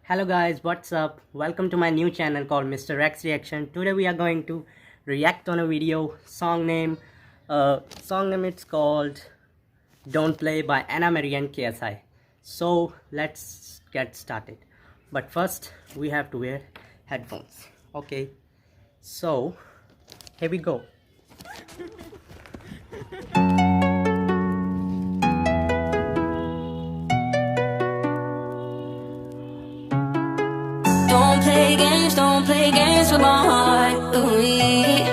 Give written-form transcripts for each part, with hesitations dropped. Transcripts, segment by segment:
Hello guys, what's up? Welcome to my new channel called Mr. X Reaction. Today we are going to react on a video. Song name it's called Don't Play by Anna Marie and KSI. So let's get started. But first we have to wear headphones. Okay. So here we go. Don't play games with my heart. Ooh-wee.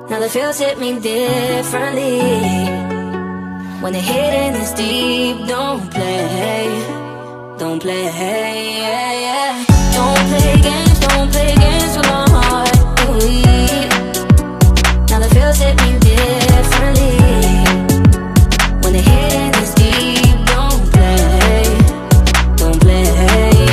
Now the feels hit me differently. When the hitting is deep, don't play yeah, yeah. Don't play games with my heart. Ooh-wee. Now the feels hit me differently. When the hitting is deep, don't play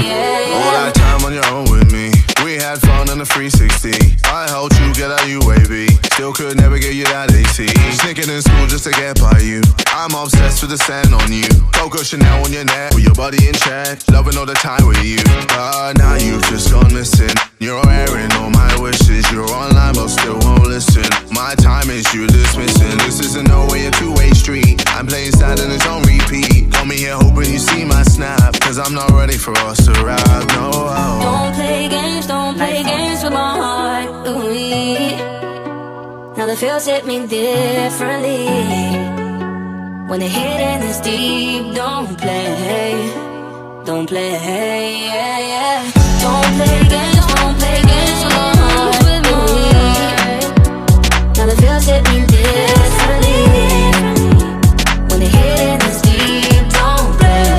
yeah, yeah. All that time on your own with me. We had fun on the 360. I helped you get out UAV. Still could never get you that AC. Sneaking in school just to get by you. I'm obsessed with the scent on you. Coco Chanel on your neck, with your body in check. Loving all the time with you. But now you've just gone missing. You're airing all my wishes. You're online but still won't listen. My time is you dismissing. This isn't no way a two-way street. I'm playing sad and it's on repeat. Got me here hoping you see my snap. Cause I'm not ready for us to rap, no. Don't play games with my heart. Ooh-wee. Now the feels hit me differently. When the hitting is deep, don't play yeah, yeah. Don't play games with my heart. Ooh-wee. Now the feels hit me differently. When the hitting is deep, don't play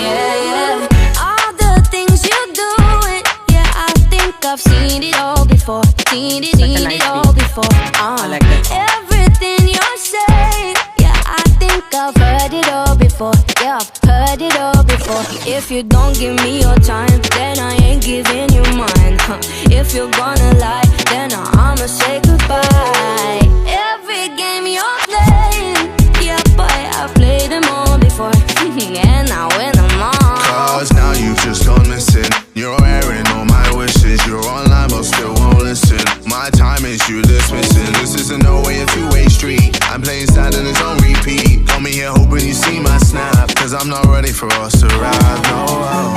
yeah, yeah. All the things you're doing, yeah, I think I've seen it all before. Seen it all before. I like that song. Everything you're saying, yeah, I think I've heard it all before. Yeah, I've heard it all before. If you don't give me your time, then I ain't giving you mine. If you're gonna lie, then I'ma say goodbye. Every game you're playing, yeah, boy, I've played them all before. And I win them all. Cause now you've just gone missing. You're airing all my wishes. You're online but still won't listen. My time is you dismissing. This isn't no way a two-way street. I'm playing sad and it's on repeat. Got me here hoping you see my snap. Cause I'm not ready for us to rap, no.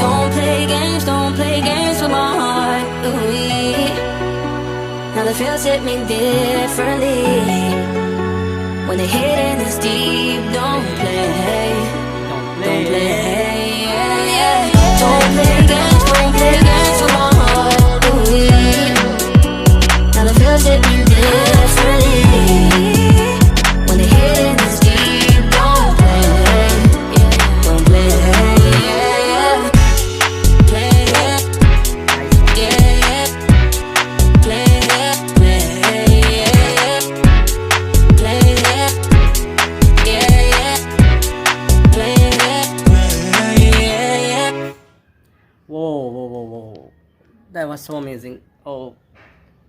Don't play games with my heart. Ooh-wee. Now the feels hit me differently. When the hitting is deep, don't play yeah, yeah. Don't play games with my heart. Ooh-wee. Now the feels hit me differently. When the hitting is deep, don't play yeah, yeah. Play yeah, yeah. Play yeah, play yeah. Whoa. That was so amazing. Oh,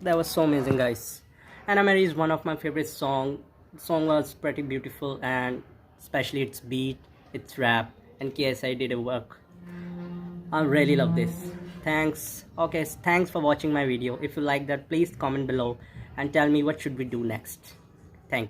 that was so amazing, guys. Anna Marie is one of my favorite songs. The song was pretty beautiful, and especially its beat, its rap, and KSI did a work. I really love this. Thanks. Okay, thanks for watching my video. If you like that, please comment below and tell me what should we do next.